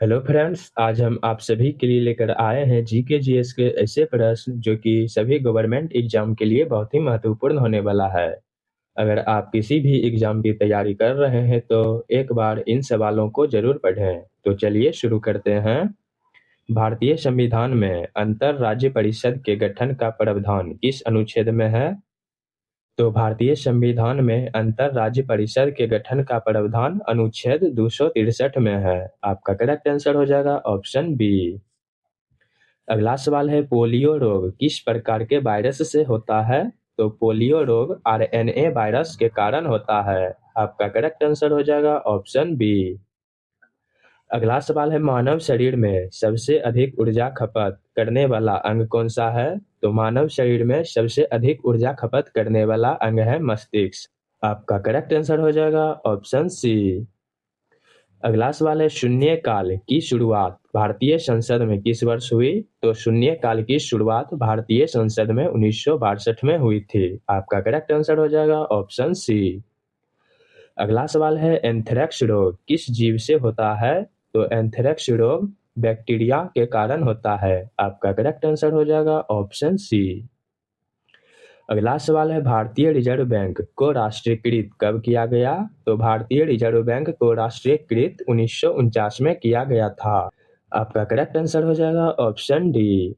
Hello friends, आज हम आप सभी के लिए लेकर आए हैं जीके जीएस के ऐसे प्रश्न जो कि सभी गवर्नमेंट एग्जाम के लिए बहुत ही महत्वपूर्ण होने वाला है। अगर आप किसी भी एग्जाम की तैयारी कर रहे हैं तो एक बार इन सवालों को जरूर पढ़ें। तो चलिए शुरू करते हैं। भारतीय संविधान में अंतर राज्य परिषद के गठन का प्रावधान किस अनुच्छेद में है? तो भारतीय संविधान में अंतर राज्य परिषद के गठन का प्रावधान अनुच्छेद 263 में है। आपका करेक्ट आंसर हो जाएगा ऑप्शन बी। अगला सवाल है, पोलियो रोग किस प्रकार के वायरस से होता है? तो पोलियो रोग आरएनए वायरस के कारण होता है। आपका करेक्ट आंसर हो जाएगा ऑप्शन बी। अगला सवाल है, मानव शरीर में सबसे अधिक ऊर्जा खपत करने वाला अंग कौन सा है? तो मानव शरीर में सबसे अधिक ऊर्जा खपत करने वाला अंग है मस्तिष्क। आपका करेक्ट आंसर हो जाएगा ऑप्शन सी। अगला सवाल है, शून्य काल की शुरुआत भारतीय संसद में किस वर्ष हुई? तो शून्य काल की शुरुआत भारतीय संसद में 1962 में हुई थी। आपका करेक्ट आंसर हो जाएगा ऑप्शन सी। अगला सवाल है, एंथ्रेक्स रोग किस जीव से होता है? तो एंथ्रेक्स रोग बैक्टीरिया के कारण होता है। आपका करेक्ट आंसर हो जाएगा ऑप्शन सी। अगला सवाल है, भारतीय रिजर्व बैंक को राष्ट्रीयकृत कब किया गया? तो भारतीय रिजर्व बैंक को राष्ट्रीयकृत 1949 में किया गया था। आपका करेक्ट आंसर हो जाएगा ऑप्शन डी।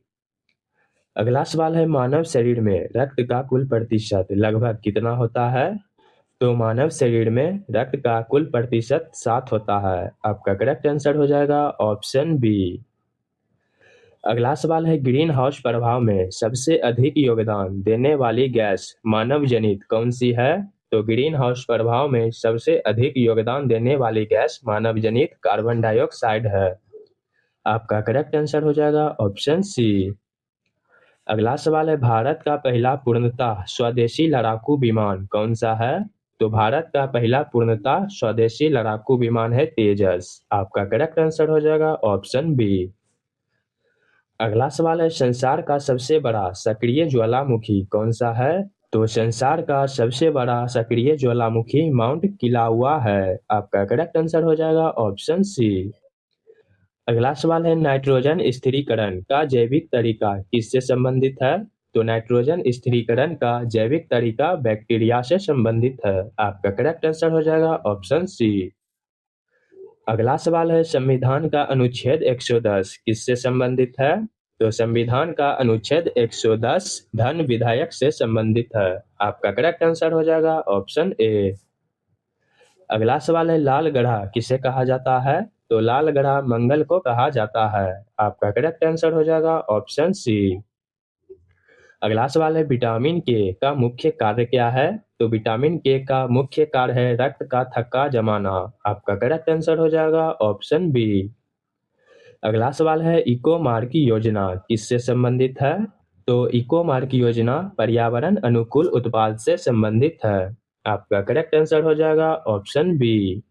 अगला सवाल है, मानव शरीर में रक्त का कुल प्रतिशत लगभग कितना होता है? तो मानव शरीर में रक्त का कुल प्रतिशत 7 होता है। आपका करेक्ट आंसर हो जाएगा ऑप्शन बी। अगला सवाल है, ग्रीन हाउस प्रभाव में सबसे अधिक योगदान देने वाली गैस मानव जनित कौन सी है? तो ग्रीन हाउस प्रभाव में सबसे अधिक योगदान देने वाली गैस मानव जनित कार्बन डाइऑक्साइड है। आपका करेक्ट आंसर हो जाएगा ऑप्शन सी। अगला सवाल है, भारत का पहला पूर्णतः स्वदेशी लड़ाकू विमान कौन सा है? तो भारत का पहला पूर्णतः स्वदेशी लड़ाकू विमान है तेजस। आपका करेक्ट आंसर हो जाएगा ऑप्शन बी। अगला सवाल है, संसार का सबसे बड़ा सक्रिय ज्वालामुखी कौन सा है? तो संसार का सबसे बड़ा सक्रिय ज्वालामुखी माउंट किलाउआ है। आपका करेक्ट आंसर हो जाएगा ऑप्शन सी। अगला सवाल है, नाइट्रोजन स्थिरीकरण का जैविक तरीका किससे संबंधित है? तो नाइट्रोजन स्थिरीकरण का जैविक तरीका बैक्टीरिया से संबंधित है। आपका करेक्ट आंसर हो जाएगा ऑप्शन सी। अगला सवाल है, संविधान का अनुच्छेद 110 किससे संबंधित है? तो संविधान का अनुच्छेद 110 धन विधायक से संबंधित है। आपका करेक्ट आंसर हो जाएगा ऑप्शन ए। अगला सवाल है, लाल गधा किसे कहा जाता है? तो लाल गधा मंगल को कहा जाता है। आपका करेक्ट आंसर हो जाएगा ऑप्शन सी। अगला सवाल है, विटामिन के का मुख्य कार्य क्या है? तो विटामिन के का मुख्य कार्य है रक्त का थक्का जमाना। आपका करेक्ट आंसर हो जाएगा ऑप्शन बी। अगला सवाल है, इको मार्क योजना किससे संबंधित है? तो इको मार्क योजना पर्यावरण अनुकूल उत्पाद से संबंधित है। आपका करेक्ट आंसर हो जाएगा ऑप्शन बी।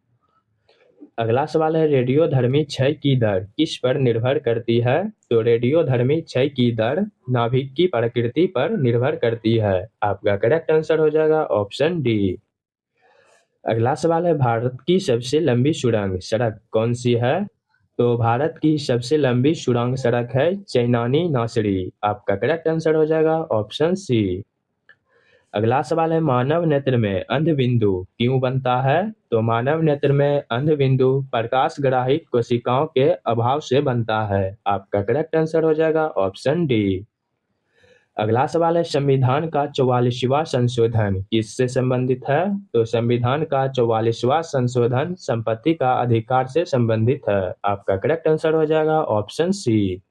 अगला सवाल है, रेडियोधर्मी क्षय की दर किस पर निर्भर करती है? तो रेडियोधर्मी क्षय की दर नाभिक की प्रकृति पर निर्भर करती है। आपका करेक्ट आंसर हो जाएगा ऑप्शन डी। अगला सवाल है, भारत की सबसे लंबी सुरंग सड़क कौन सी है? तो भारत की सबसे लंबी सुरंग सड़क है चैनानी नासरी। आपका करेक्ट आंसर हो जाएगा ऑप्शन सी। अगला सवाल है, मानव नेत्र में अंध बिंदु क्यों बनता है? तो मानव नेत्र में अंध बिंदु प्रकाश ग्राही कोशिकाओं के अभाव से बनता है। आपका करेक्ट आंसर हो जाएगा ऑप्शन डी। अगला सवाल है, संविधान का 44वां संशोधन किससे संबंधित है? तो संविधान का 44वां संशोधन संपत्ति का अधिकार से संबंधित है। आपका करेक्ट आंसर हो जाएगा ऑप्शन सी।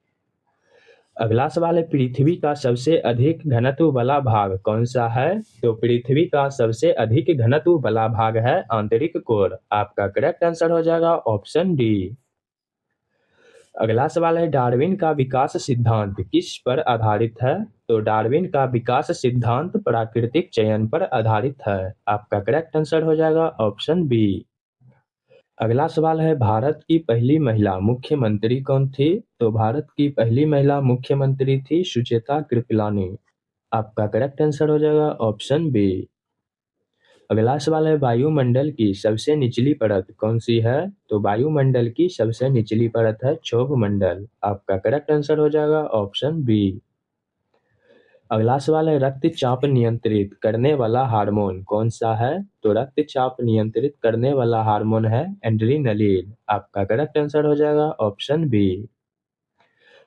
अगला सवाल है, पृथ्वी का सबसे अधिक घनत्व वाला भाग कौन सा है? तो पृथ्वी का सबसे अधिक घनत्व वाला भाग है आंतरिक कोर। आपका करेक्ट आंसर हो जाएगा ऑप्शन डी। अगला सवाल है, डार्विन का विकास सिद्धांत किस पर आधारित है? तो डार्विन का विकास सिद्धांत प्राकृतिक चयन पर आधारित है। आपका करेक्ट आंसर हो जाएगा ऑप्शन बी। अगला सवाल है, भारत की पहली महिला मुख्यमंत्री कौन थी? तो भारत की पहली महिला मुख्यमंत्री थी सुचेता कृपलानी। आपका करेक्ट आंसर हो जाएगा ऑप्शन बी। अगला सवाल है वायुमंडल की सबसे निचली परत कौन सी है? तो वायुमंडल की सबसे निचली परत है क्षोभ मंडल। आपका करेक्ट आंसर हो जाएगा ऑप्शन बी। अगला सवाल है रक्तचाप नियंत्रित करने वाला हार्मोन कौन सा है? तो रक्तचाप नियंत्रित करने वाला हार्मोन है एड्रेनलिन। आपका करेक्ट आंसर हो जाएगा ऑप्शन बी।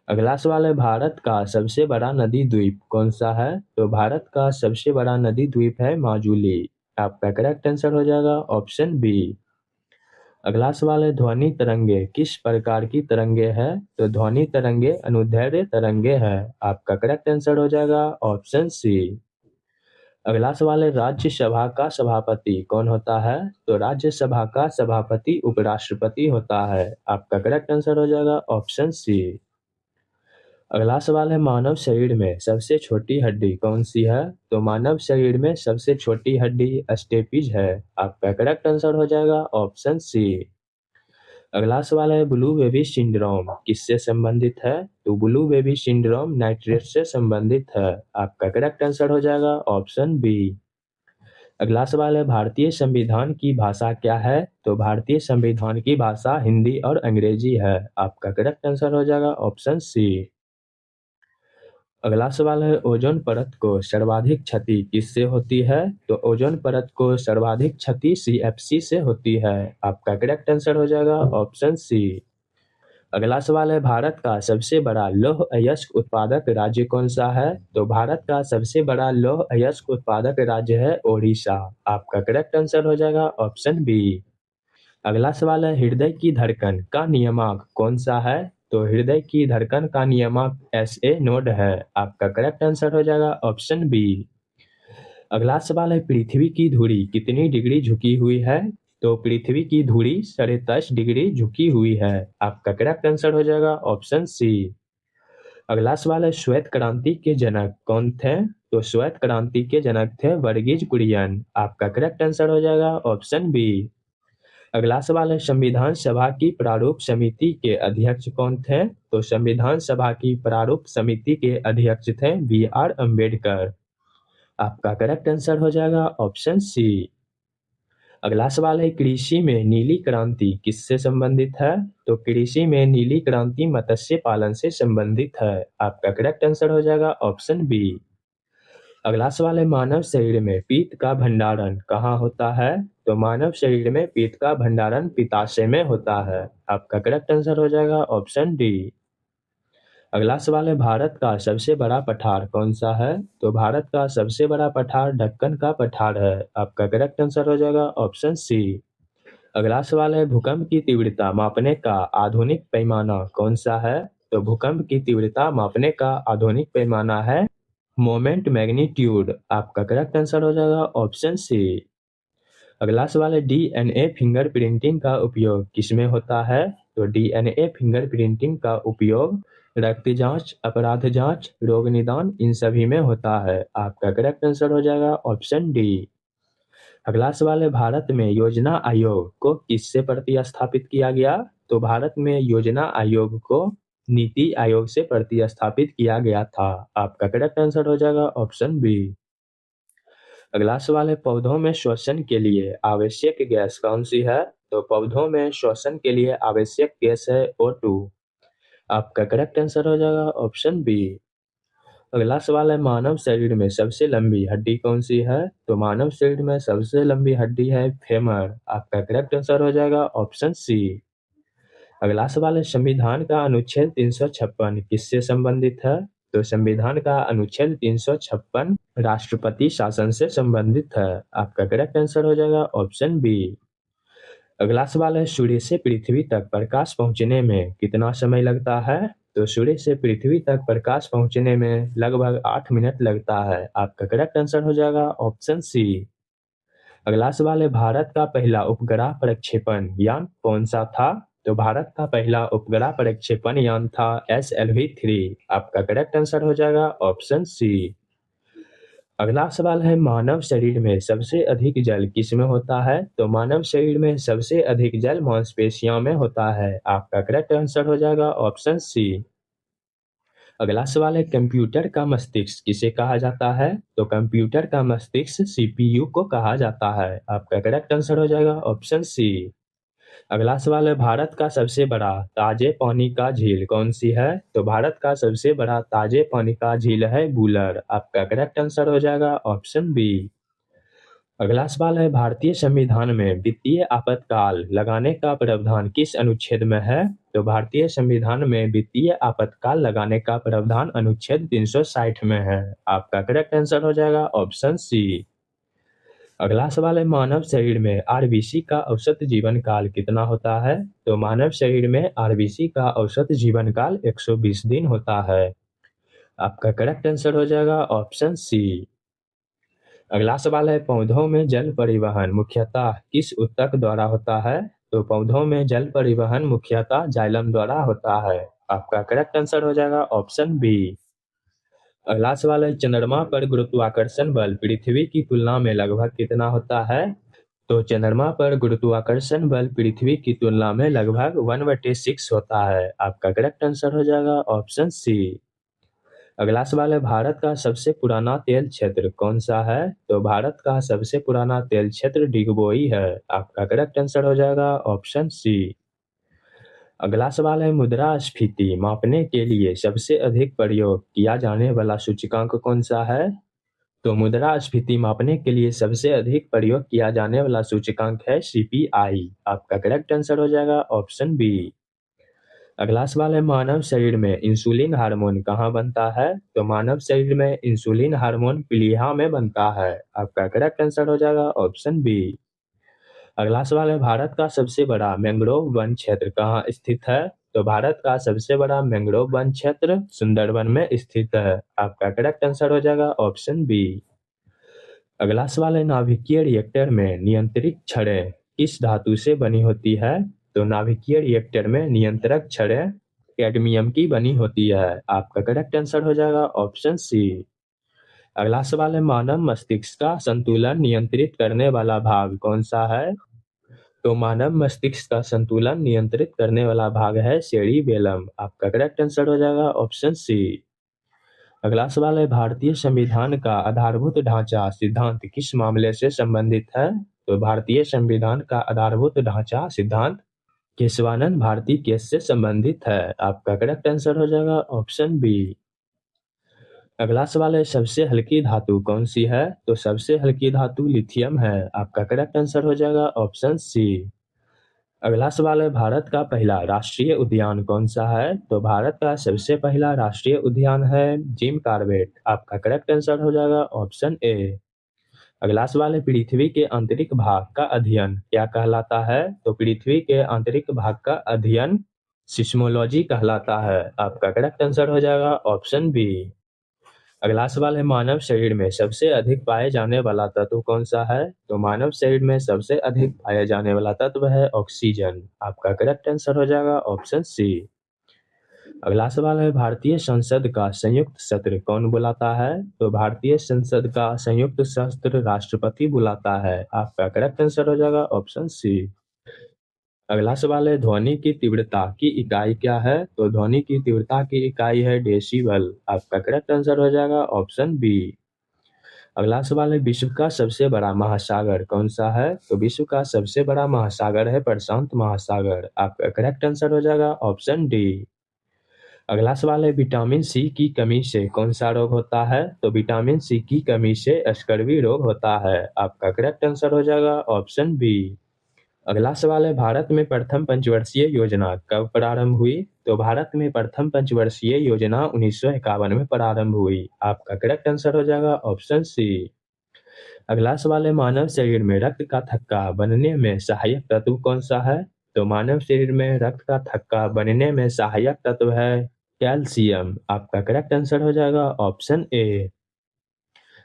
अगला सवाल है भारत का सबसे बड़ा नदी द्वीप कौन सा है? तो भारत का सबसे बड़ा नदी द्वीप है माजुली। आपका करेक्ट आंसर हो जाएगा ऑप्शन बी। अगला सवाल है ध्वनि तरंगे किस प्रकार की तरंगे है? तो ध्वनि तरंगे अनुदैर्ध्य तरंगे है। आपका करेक्ट आंसर हो जाएगा ऑप्शन सी। अगला सवाल है राज्यसभा का सभापति कौन होता है? तो राज्यसभा का सभापति उपराष्ट्रपति होता है। आपका करेक्ट आंसर हो जाएगा ऑप्शन सी। अगला सवाल है मानव शरीर में सबसे छोटी हड्डी कौन सी है? तो मानव शरीर में सबसे छोटी हड्डी स्टेपिज है। आपका करेक्ट आंसर हो जाएगा ऑप्शन सी। अगला सवाल है ब्लू बेबी सिंड्रोम किससे संबंधित है? तो ब्लू बेबी सिंड्रोम नाइट्रेट से संबंधित है। आपका करेक्ट आंसर हो जाएगा ऑप्शन बी। अगला सवाल है भारतीय संविधान की भाषा क्या है? तो भारतीय संविधान की भाषा हिंदी और अंग्रेजी है। आपका करेक्ट आंसर हो जाएगा ऑप्शन सी। अगला सवाल है ओजोन परत को सर्वाधिक क्षति किससे होती है? तो ओजोन परत को सर्वाधिक क्षति सीएफसी से होती है। आपका करेक्ट आंसर हो जाएगा ऑप्शन सी। अगला सवाल है भारत का सबसे बड़ा लौह अयस्क उत्पादक राज्य कौन सा है? तो भारत का सबसे बड़ा लौह अयस्क उत्पादक राज्य है ओडिशा। आपका करेक्ट आंसर हो जाएगा ऑप्शन बी। अगला सवाल है हृदय की धड़कन का नियामक कौन सा है? तो हृदय की धड़कन का नियामक एसए नोड है। आपका करेक्ट आंसर हो जाएगा ऑप्शन बी। अगला सवाल है पृथ्वी की धुरी कितनी डिग्री झुकी हुई है? तो पृथ्वी की धुरी 23.5 डिग्री झुकी हुई है। आपका करेक्ट आंसर हो जाएगा ऑप्शन सी। अगला सवाल है श्वेत क्रांति के जनक कौन थे? तो श्वेत क्रांति के जनक थे वर्गीज कुरियन। आपका करेक्ट आंसर हो जाएगा ऑप्शन बी। अगला सवाल है संविधान सभा की प्रारूप समिति के अध्यक्ष कौन थे? तो संविधान सभा की प्रारूप समिति के अध्यक्ष थे बी.आर. अम्बेडकर। आपका करेक्ट आंसर हो जाएगा ऑप्शन सी। अगला सवाल है कृषि में नीली क्रांति किससे संबंधित है? तो कृषि में नीली क्रांति मत्स्य पालन से संबंधित है। आपका करेक्ट आंसर हो जाएगा ऑप्शन बी। अगला सवाल है मानव शरीर में पीत का भंडारण कहाँ होता है? तो मानव शरीर में पीत का भंडारण पित्ताशय में होता है। आपका करेक्ट आंसर हो जाएगा ऑप्शन डी। अगला सवाल है भारत का सबसे बड़ा पठार कौन सा है? तो भारत का सबसे बड़ा पठार दक्कन का पठार है। आपका करेक्ट आंसर हो जाएगा ऑप्शन सी। अगला सवाल है भूकंप की तीव्रता मापने का आधुनिक पैमाना कौन सा है? तो भूकंप की तीव्रता मापने का आधुनिक पैमाना है मोमेंट मैग्नीट्यूड। आपका करेक्ट आंसर हो जाएगा ऑप्शन सी। अगला सवाल है डीएनए फिंगरप्रिंटिंग का उपयोग किसमें होता है? तो डीएनए फिंगरप्रिंटिंग का उपयोग रक्त जांच, अपराध जांच, रोग निदान इन सभी में होता है। आपका करेक्ट आंसर हो जाएगा ऑप्शन डी। अगला सवाल है भारत में योजना आयोग को किससे प्रतिस्थापित किया गया? तो भारत में योजना आयोग को नीति आयोग से प्रतिस्थापित किया गया था। आपका करेक्ट आंसर हो जाएगा ऑप्शन बी। अगला सवाल है पौधों में श्वसन के लिए आवश्यक गैस कौन सी है? तो पौधों में श्वसन के लिए आवश्यक गैस है O2। आपका करेक्ट आंसर हो जाएगा ऑप्शन बी। अगला सवाल है मानव शरीर में सबसे लंबी हड्डी कौन सी है? तो मानव शरीर में सबसे लंबी हड्डी है फेमर। आपका करेक्ट आंसर हो जाएगा ऑप्शन सी। अगला सवाल है संविधान का अनुच्छेद 356 किससे संबंधित है? तो संविधान का अनुच्छेद 356 राष्ट्रपति शासन से संबंधित है। आपका करेक्ट आंसर हो जाएगा ऑप्शन बी। अगला सवाल है सूर्य से पृथ्वी तक प्रकाश पहुंचने में कितना समय लगता है? तो सूर्य से पृथ्वी तक प्रकाश पहुंचने में लगभग 8 मिनट लगता है। आपका करेक्ट आंसर हो जाएगा ऑप्शन सी। अगला सवाल है भारत का पहला उपग्रह प्रक्षेपण यान कौन सा था? तो भारत का पहला उपग्रह प्रक्षेपण यान था SLV-3। आपका करेक्ट आंसर हो जाएगा ऑप्शन सी। अगला सवाल है मानव शरीर में सबसे अधिक जल किसमें होता है? तो मानव शरीर में सबसे अधिक जल मांसपेशियों में होता है। आपका करेक्ट आंसर हो जाएगा ऑप्शन सी। अगला सवाल है, कंप्यूटर का मस्तिष्क किसे कहा जाता है? तो कंप्यूटर का मस्तिष्क सीपीयू को कहा जाता है। आपका करेक्ट आंसर हो जाएगा ऑप्शन सी। अगला सवाल है, भारत का सबसे बड़ा ताजे पानी का झील कौन सी है? तो भारत का सबसे बड़ा ताजे पानी का झील है वुलर। आपका करेक्ट आंसर हो जाएगा ऑप्शन बी। अगला सवाल है, भारतीय संविधान में वित्तीय आपातकाल लगाने का प्रावधान किस अनुच्छेद में है? तो भारतीय संविधान में वित्तीय आपातकाल लगाने का प्रावधान अनुच्छेद 360 में है। आपका करेक्ट आंसर हो जाएगा ऑप्शन सी। अगला सवाल है, मानव शरीर में आरबीसी का औसत जीवन काल कितना होता है? तो मानव शरीर में आरबीसी का औसत जीवन काल 120 दिन होता है। आपका करेक्ट आंसर हो जाएगा ऑप्शन सी। अगला सवाल है, पौधों में जल परिवहन मुख्यतः किस ऊतक द्वारा होता है? तो पौधों में जल परिवहन मुख्यतः जाइलम द्वारा होता है। आपका करेक्ट आंसर हो जाएगा ऑप्शन बी। अगला सवाल है, चंद्रमा पर गुरुत्वाकर्षण बल पृथ्वी की तुलना में लगभग कितना होता है? तो चंद्रमा पर गुरुत्वाकर्षण बल पृथ्वी की तुलना में लगभग 1/6 होता है। आपका करेक्ट आंसर हो जाएगा ऑप्शन सी। अगला सवाल है, भारत का सबसे पुराना तेल क्षेत्र कौन सा है? तो भारत का सबसे पुराना तेल क्षेत्र डिगबोई है। आपका करेक्ट आंसर हो जाएगा ऑप्शन सी। अगला सवाल है, मुद्रास्फीति मापने के लिए सबसे अधिक प्रयोग किया जाने वाला सूचकांक कौन सा है? तो मुद्रास्फीति मापने के लिए सबसे अधिक प्रयोग किया जाने वाला सूचकांक है सीपीआई। आपका करेक्ट आंसर हो जाएगा ऑप्शन बी। अगला सवाल है, मानव शरीर में इंसुलिन हार्मोन कहाँ बनता है? तो मानव शरीर में इंसुलिन हार्मोन प्लीहा में बनता है। आपका करेक्ट आंसर हो जाएगा ऑप्शन बी। अगला सवाल है, भारत का सबसे बड़ा मैंग्रोव वन क्षेत्र कहाँ स्थित है? तो भारत का सबसे बड़ा मैंग्रोव वन क्षेत्र सुंदरबन में स्थित है। आपका करेक्ट आंसर हो जाएगा ऑप्शन बी। अगला सवाल है, नाभिकीय रिएक्टर में नियंत्रित छड़ें किस धातु से बनी होती है? तो नाभिकीय रिएक्टर में नियंत्रक छड़ें कैडमियम की बनी होती है। आपका करेक्ट आंसर हो जाएगा ऑप्शन सी। अगला सवाल है, मानव मस्तिष्क का संतुलन नियंत्रित करने वाला भाग कौन सा है? तो मानव मस्तिष्क का संतुलन नियंत्रित करने वाला भाग है सेरिबेलम। आपका करेक्ट आंसर हो जाएगा ऑप्शन सी। अगला सवाल है, भारतीय संविधान का आधारभूत ढांचा सिद्धांत किस मामले से संबंधित है? तो भारतीय संविधान का आधारभूत ढांचा सिद्धांत केशवानंद भारती केस से संबंधित है। आपका करेक्ट आंसर हो जाएगा ऑप्शन बी। अगला सवाल है, सबसे हल्की धातु कौन सी है? तो सबसे हल्की धातु लिथियम है। आपका करेक्ट आंसर हो जाएगा ऑप्शन सी। अगला सवाल है, भारत का पहला राष्ट्रीय उद्यान कौन सा है? तो भारत का सबसे पहला राष्ट्रीय उद्यान है जिम कॉर्बेट। आपका करेक्ट आंसर हो जाएगा ऑप्शन ए। अगला सवाल है, पृथ्वी के आंतरिक भाग का अध्ययन क्या कहलाता है? तो पृथ्वी के आंतरिक भाग का अध्ययन सिस्मोलॉजी कहलाता है। आपका करेक्ट आंसर हो जाएगा ऑप्शन बी। अगला सवाल है, मानव शरीर में सबसे अधिक पाए जाने वाला तत्व कौन सा है? तो मानव शरीर में सबसे अधिक पाए जाने वाला तत्व है ऑक्सीजन। आपका करेक्ट आंसर हो जाएगा ऑप्शन सी। अगला सवाल है, भारतीय संसद का संयुक्त सत्र कौन बुलाता है? तो भारतीय संसद का संयुक्त सत्र राष्ट्रपति बुलाता है। आपका करेक्ट आंसर हो जाएगा ऑप्शन सी। अगला सवाल है, ध्वनि की तीव्रता की इकाई क्या है? तो ध्वनि की तीव्रता की इकाई है डेसिबल। आपका करेक्ट आंसर हो जाएगा ऑप्शन बी। अगला सवाल है, विश्व का सबसे बड़ा महासागर कौन सा है? तो विश्व का सबसे बड़ा महासागर है प्रशांत महासागर। आपका करेक्ट आंसर हो जाएगा ऑप्शन डी। अगला सवाल है, विटामिन सी की कमी से कौन सा रोग होता है? तो विटामिन सी की कमी से स्कर्वी रोग होता है। आपका करेक्ट आंसर हो जाएगा ऑप्शन बी। अगला सवाल है, भारत में प्रथम पंचवर्षीय योजना कब प्रारंभ हुई? तो भारत में प्रथम पंचवर्षीय योजना 1951 में प्रारंभ हुई। आपका करेक्ट आंसर हो जाएगा ऑप्शन सी। अगला सवाल है, मानव शरीर में रक्त का थक्का बनने में सहायक तत्व कौन सा है? तो मानव शरीर में रक्त का थक्का बनने में सहायक तत्व है कैल्शियम। आपका करेक्ट आंसर हो जाएगा ऑप्शन ए।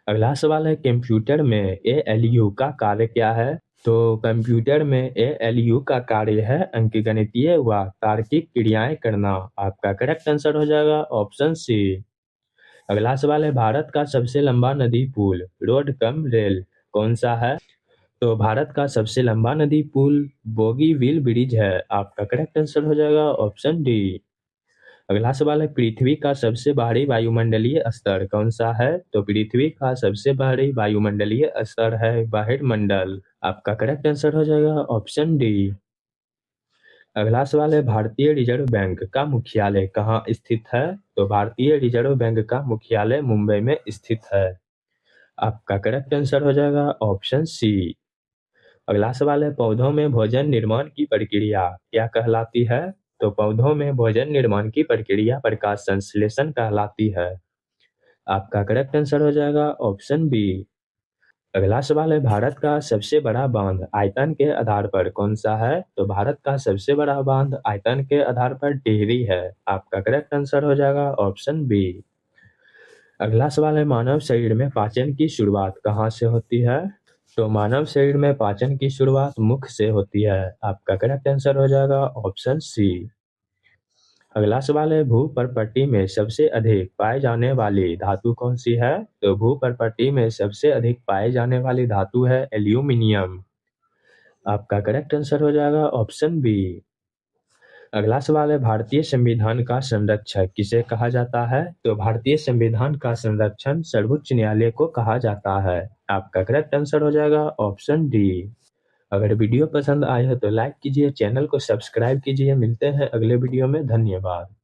अगला सवाल है, कंप्यूटर में एएलयू का कार्य क्या है? तो कंप्यूटर में एएलयू का कार्य है अंकगणितीय व तार्किक क्रियाएं करना। आपका करेक्ट आंसर हो जाएगा ऑप्शन सी। अगला सवाल है, भारत का सबसे लंबा नदी पुल रोड कम रेल कौन सा है? तो भारत का सबसे लंबा नदी पुल बोगीबील ब्रिज है। आपका करेक्ट आंसर हो जाएगा ऑप्शन डी। अगला सवाल है, पृथ्वी का सबसे बाहरी वायुमंडलीय स्तर कौन सा है? तो पृथ्वी का सबसे बाहरी वायुमंडलीय स्तर है बहिर्मंडल। आपका करेक्ट आंसर हो जाएगा ऑप्शन डी। अगला सवाल है, भारतीय रिजर्व बैंक का मुख्यालय कहाँ स्थित है? तो भारतीय रिजर्व बैंक का मुख्यालय मुंबई में स्थित है। आपका करेक्ट आंसर हो जाएगा ऑप्शन सी। अगला सवाल है, पौधों में भोजन निर्माण की प्रक्रिया क्या कहलाती है? तो पौधों में भोजन निर्माण की प्रक्रिया प्रकाश संश्लेषण कहलाती है। आपका करेक्ट आंसर हो जाएगा ऑप्शन बी। अगला सवाल है, भारत का सबसे बड़ा बांध आयतन के आधार पर कौन सा है? तो भारत का सबसे बड़ा बांध आयतन के आधार पर टिहरी है। आपका करेक्ट आंसर हो जाएगा ऑप्शन बी। अगला सवाल है, मानव शरीर में पाचन की शुरुआत कहाँ से होती है? तो मानव शरीर में पाचन की शुरुआत मुख से होती है। आपका करेक्ट आंसर हो जाएगा ऑप्शन सी। अगला सवाल है, भूपर्पट्टी में सबसे अधिक पाए जाने वाली धातु कौन सी है? तो भूपर्पट्टी में सबसे अधिक पाए जाने वाली धातु है एल्यूमिनियम। आपका करेक्ट आंसर हो जाएगा ऑप्शन बी। अगला सवाल है, भारतीय संविधान का संरक्षक किसे कहा जाता है? तो भारतीय संविधान का संरक्षण सर्वोच्च न्यायालय को कहा जाता है। आपका करेक्ट आंसर हो जाएगा ऑप्शन डी। अगर वीडियो पसंद आए हो तो लाइक कीजिए, चैनल को सब्सक्राइब कीजिए। मिलते हैं अगले वीडियो में। धन्यवाद।